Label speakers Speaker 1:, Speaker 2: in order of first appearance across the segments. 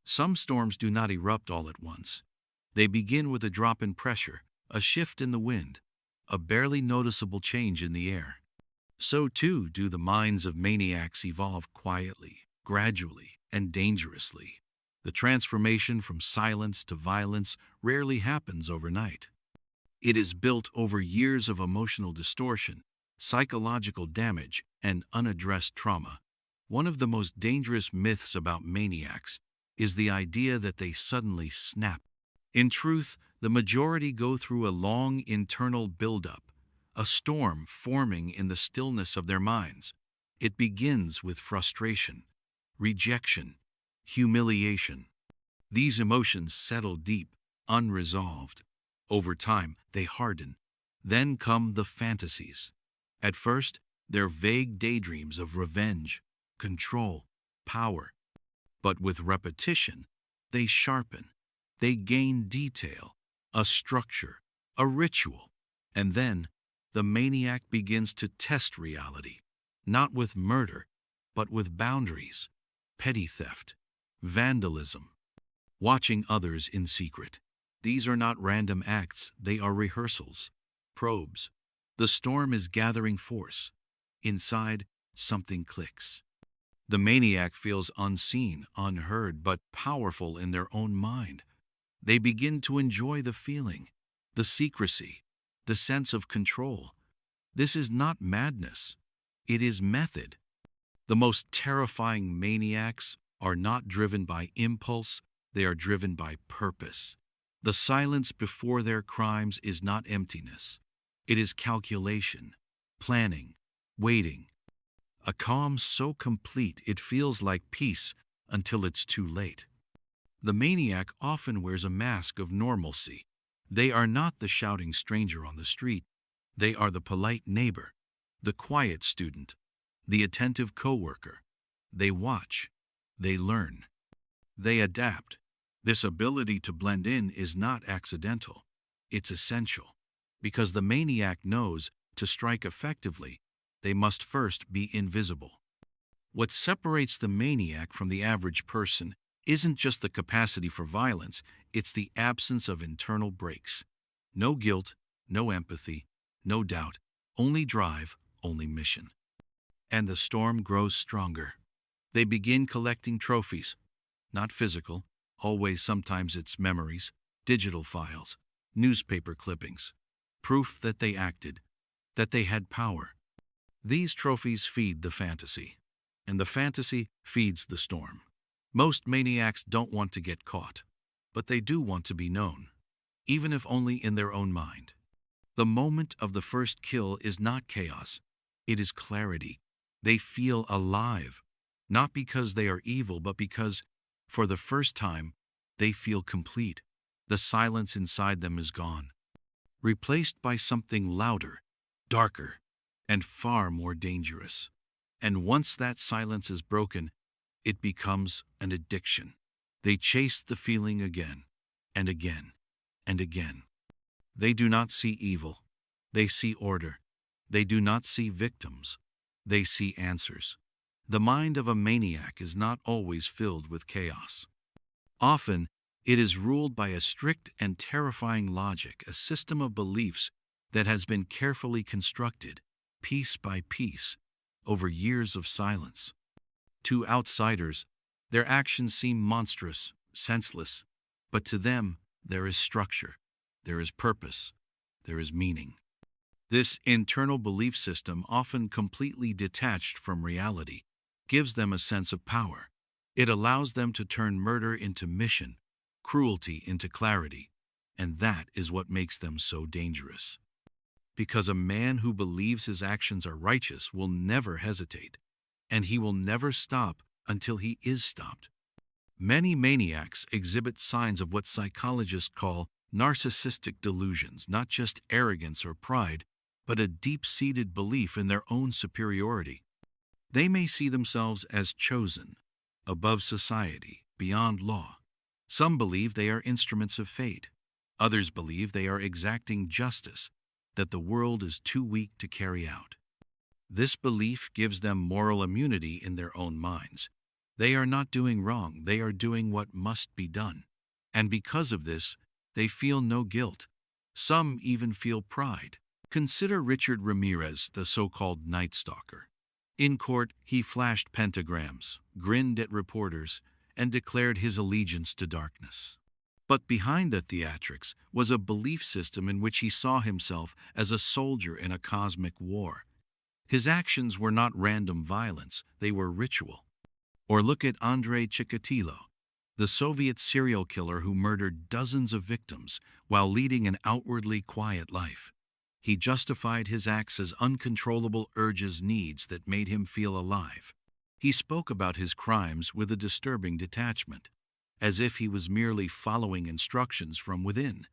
Speaker 1: Some storms do not erupt all at once. They begin with a drop in pressure, a shift in the wind, a barely noticeable change in the air. So too do the minds of maniacs evolve quietly, gradually, and dangerously. The transformation from silence to violence rarely happens overnight. It is built over years of emotional distortion, psychological damage, and unaddressed trauma. One of the most dangerous myths about maniacs is the idea that they suddenly snap. In truth, the majority go through a long internal buildup, a storm forming in the stillness of their minds. It begins with frustration, rejection, humiliation. These emotions settle deep, unresolved. Over time, they harden. Then come the fantasies. At first, they're vague daydreams of revenge, control, power. But with repetition, they sharpen. They gain detail, a structure, a ritual. And then, the maniac begins to test reality, not with murder, but with boundaries, petty theft, vandalism, watching others in secret. These are not random acts, they are rehearsals, probes. The storm is gathering force. Inside, something clicks. The maniac feels unseen, unheard, but powerful in their own mind. They begin to enjoy the feeling, the secrecy, the sense of control. This is not madness. It is method. The most terrifying maniacs are not driven by impulse, they are driven by purpose. The silence before their crimes is not emptiness. It is calculation, planning, waiting. A calm so complete it feels like peace until it's too late. The maniac often wears a mask of normalcy. They are not the shouting stranger on the street. They are the polite neighbor, the quiet student, the attentive coworker. They watch, they learn, they adapt. This ability to blend in is not accidental. It's essential, because the maniac knows to strike effectively, they must first be invisible. What separates the maniac from the average person isn't just the capacity for violence, it's the absence of internal brakes. No guilt, no empathy, no doubt, only drive, only mission. And the storm grows stronger. They begin collecting trophies, not physical, always sometimes it's memories, digital files, newspaper clippings, proof that they acted, that they had power. These trophies feed the fantasy, and the fantasy feeds the storm. Most maniacs don't want to get caught, but they do want to be known, even if only in their own mind. The moment of the first kill is not chaos, it is clarity. They feel alive, not because they are evil, but because, for the first time, they feel complete. The silence inside them is gone, replaced by something louder, darker, and far more dangerous. And once that silence is broken, it becomes an addiction. They chase the feeling again, and again, and again. They do not see evil. They see order. They do not see victims. They see answers. The mind of a maniac is not always filled with chaos. Often, it is ruled by a strict and terrifying logic, a system of beliefs that has been carefully constructed, piece by piece, over years of silence. To outsiders, their actions seem monstrous, senseless, but to them, there is structure, there is purpose, there is meaning. This internal belief system, often completely detached from reality, gives them a sense of power. It allows them to turn murder into mission, cruelty into clarity, and that is what makes them so dangerous. Because a man who believes his actions are righteous will never hesitate, and he will never stop until he is stopped. Many maniacs exhibit signs of what psychologists call narcissistic delusions, not just arrogance or pride, but a deep-seated belief in their own superiority. They may see themselves as chosen, above society, beyond law. Some believe they are instruments of fate. Others believe they are exacting justice that the world is too weak to carry out. This belief gives them moral immunity in their own minds. They are not doing wrong, they are doing what must be done. And because of this, they feel no guilt. Some even feel pride. Consider Richard Ramirez, the so-called Night Stalker. In court, he flashed pentagrams, grinned at reporters, and declared his allegiance to darkness. But behind the theatrics was a belief system in which he saw himself as a soldier in a cosmic war. His actions were not random violence, they were ritual. Or look at Andrei Chikatilo, the Soviet serial killer who murdered dozens of victims while leading an outwardly quiet life. He justified his acts as uncontrollable urges, needs that made him feel alive. He spoke about his crimes with a disturbing detachment, as if he was merely following instructions from within.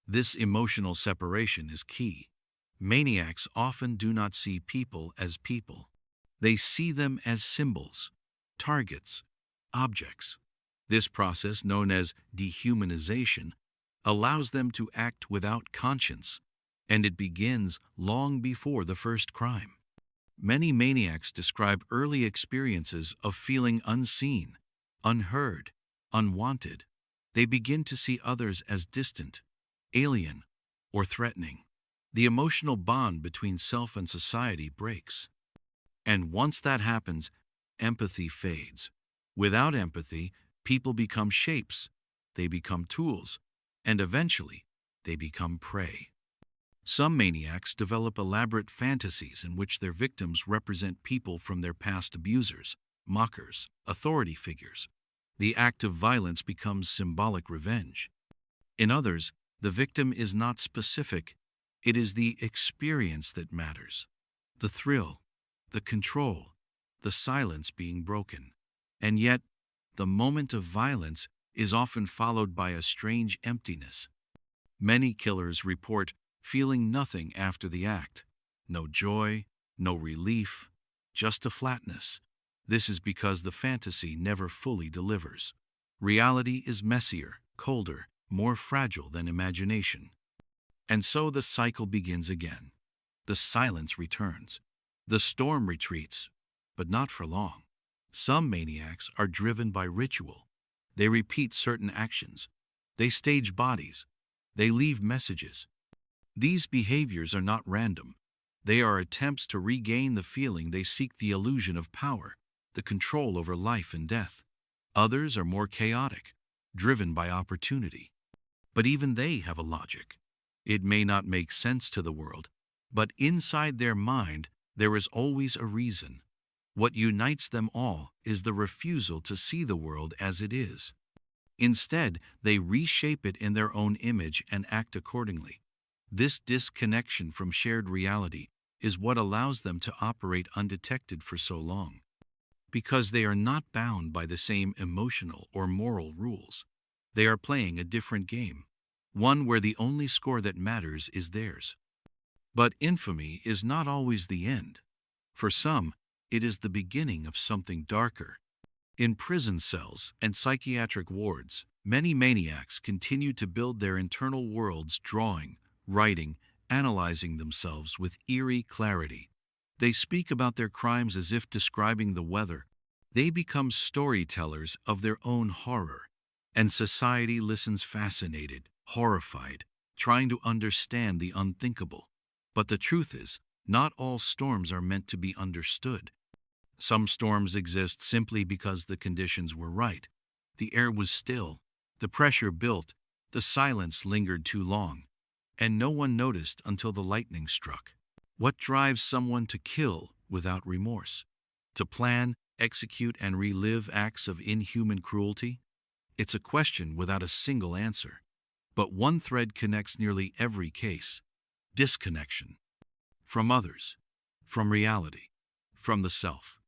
Speaker 1: This emotional separation is key. Maniacs often do not see people as people. They see them as symbols, targets, objects. This process, known as dehumanization, allows them to act without conscience, and it begins long before the first crime. Many maniacs describe early experiences of feeling unseen, unheard, unwanted. They begin to see others as distant, alien, or threatening. The emotional bond between self and society breaks. And once that happens, empathy fades. Without empathy, people become shapes, they become tools, and eventually, they become prey. Some maniacs develop elaborate fantasies in which their victims represent people from their past abusers, mockers, authority figures. The act of violence becomes symbolic revenge. In others, the victim is not specific, it is the experience that matters. The thrill, the control, the silence being broken. And yet, the moment of violence is often followed by a strange emptiness. Many killers report feeling nothing after the act. No joy, no relief, just a flatness. This is because the fantasy never fully delivers. Reality is messier, colder, more fragile than imagination. And so the cycle begins again. The silence returns. The storm retreats, but not for long. Some maniacs are driven by ritual. They repeat certain actions. They stage bodies. They leave messages. These behaviors are not random. They are attempts to regain the feeling they seek, the illusion of power, the control over life and death. Others are more chaotic, driven by opportunity. But even they have a logic. It may not make sense to the world, but inside their mind there is always a reason. What unites them all is the refusal to see the world as it is. Instead, they reshape it in their own image and act accordingly. This disconnection from shared reality is what allows them to operate undetected for so long. Because they are not bound by the same emotional or moral rules. They are playing a different game, one where the only score that matters is theirs. But infamy is not always the end. For some, it is the beginning of something darker. In prison cells and psychiatric wards, many maniacs continue to build their internal worlds, drawing, writing, analyzing themselves with eerie clarity. They speak about their crimes as if describing the weather. They become storytellers of their own horror, and society listens fascinated, horrified, trying to understand the unthinkable. But the truth is, not all storms are meant to be understood. Some storms exist simply because the conditions were right. The air was still, the pressure built, the silence lingered too long, and no one noticed until the lightning struck. What drives someone to kill without remorse? To plan, execute, and relive acts of inhuman cruelty? It's a question without a single answer. But one thread connects nearly every case: disconnection. From others, from reality, from the self.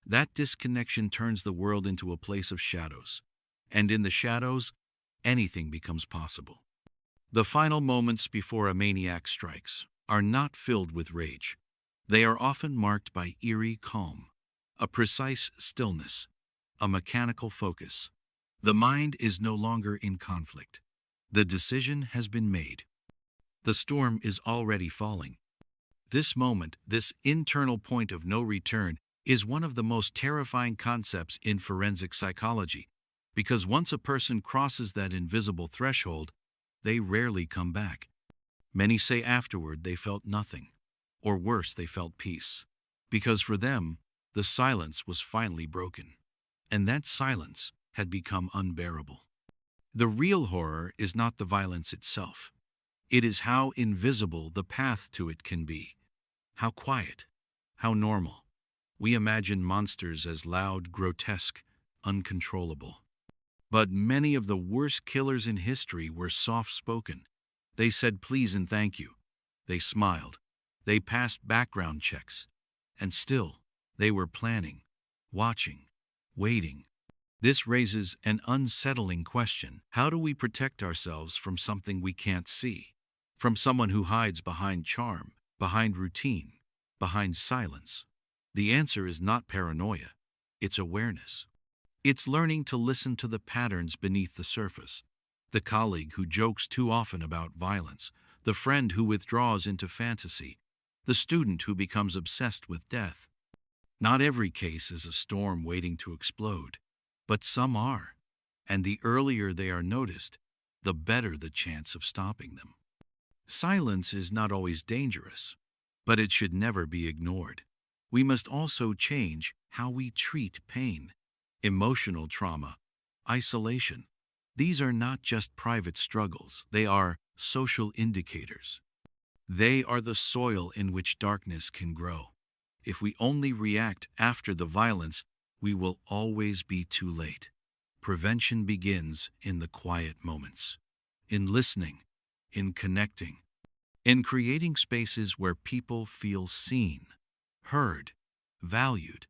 Speaker 1: That disconnection turns the world into a place of shadows. And in the shadows, anything becomes possible. The final moments before a maniac strikes are not filled with rage. They are often marked by eerie calm, a precise stillness, a mechanical focus. The mind is no longer in conflict. The decision has been made. The storm is already falling. This moment, this internal point of no return, is one of the most terrifying concepts in forensic psychology, because once a person crosses that invisible threshold, they rarely come back. Many say afterward they felt nothing, or worse, they felt peace, because for them, the silence was finally broken, and that silence had become unbearable. The real horror is not the violence itself. It is how invisible the path to it can be, how quiet, how normal. We imagine monsters as loud, grotesque, uncontrollable. But many of the worst killers in history were soft-spoken. They said please and thank you. They smiled. They passed background checks. And still, they were planning, watching, waiting. This raises an unsettling question. How do we protect ourselves from something we can't see? From someone who hides behind charm, behind routine, behind silence? The answer is not paranoia. It's awareness. It's learning to listen to the patterns beneath the surface. The colleague who jokes too often about violence, the friend who withdraws into fantasy, the student who becomes obsessed with death. Not every case is a storm waiting to explode, but some are, and the earlier they are noticed, the better the chance of stopping them. Silence is not always dangerous, but it should never be ignored. We must also change how we treat pain, emotional trauma, isolation. These are not just private struggles, they are social indicators. They are the soil in which darkness can grow. If we only react after the violence, we will always be too late. Prevention begins in the quiet moments, in listening, in connecting, in creating spaces where people feel seen, heard, valued.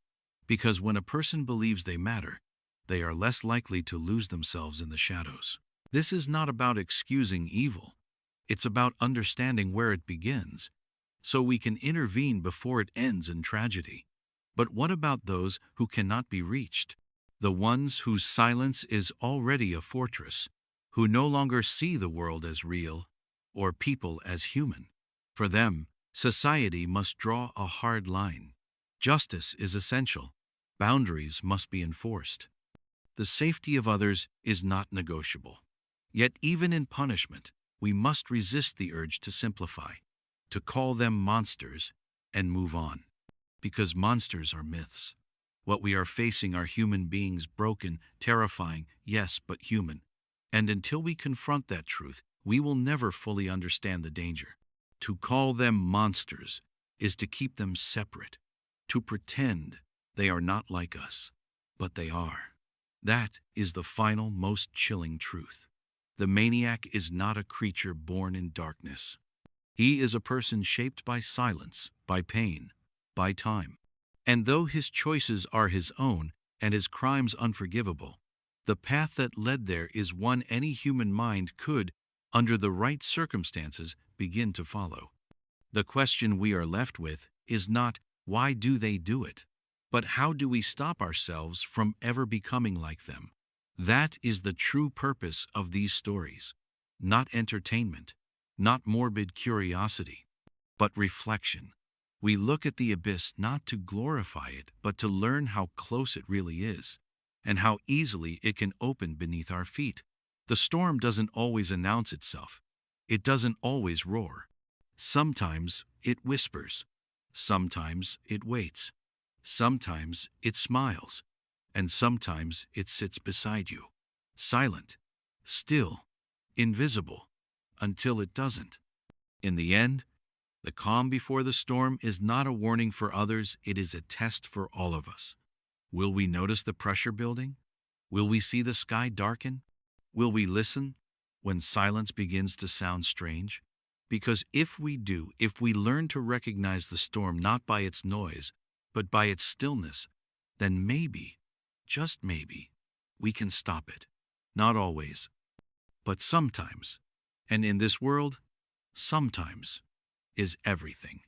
Speaker 1: Because when a person believes they matter, they are less likely to lose themselves in the shadows. This is not about excusing evil. It's about understanding where it begins, so we can intervene before it ends in tragedy. But what about those who cannot be reached? The ones whose silence is already a fortress, who no longer see the world as real or people as human. For them, society must draw a hard line. Justice is essential. Boundaries must be enforced. The safety of others is not negotiable. Yet even in punishment, we must resist the urge to simplify, to call them monsters and move on. Because monsters are myths. What we are facing are human beings, broken, terrifying, yes, but human. And until we confront that truth, we will never fully understand the danger. To call them monsters is to keep them separate, to pretend they are not like us, but they are. That is the final, most chilling truth. The maniac is not a creature born in darkness. He is a person shaped by silence, by pain, by time. And though his choices are his own and his crimes unforgivable, the path that led there is one any human mind could, under the right circumstances, begin to follow. The question we are left with is not, why do they do it? But how do we stop ourselves from ever becoming like them? That is the true purpose of these stories. Not entertainment, not morbid curiosity, but reflection. We look at the abyss not to glorify it, but to learn how close it really is, and how easily it can open beneath our feet. The storm doesn't always announce itself. It doesn't always roar. Sometimes it whispers. Sometimes it waits. Sometimes it smiles. And sometimes it sits beside you, silent, still, invisible, until it doesn't. In the end, the calm before the storm is not a warning for others, it is a test for all of us. Will we notice the pressure building? Will we see the sky darken? Will we listen when silence begins to sound strange? Because if we do, if we learn to recognize the storm not by its noise, but by its stillness, then maybe, just maybe, we can stop it. Not always, but sometimes. And in this world, sometimes is everything.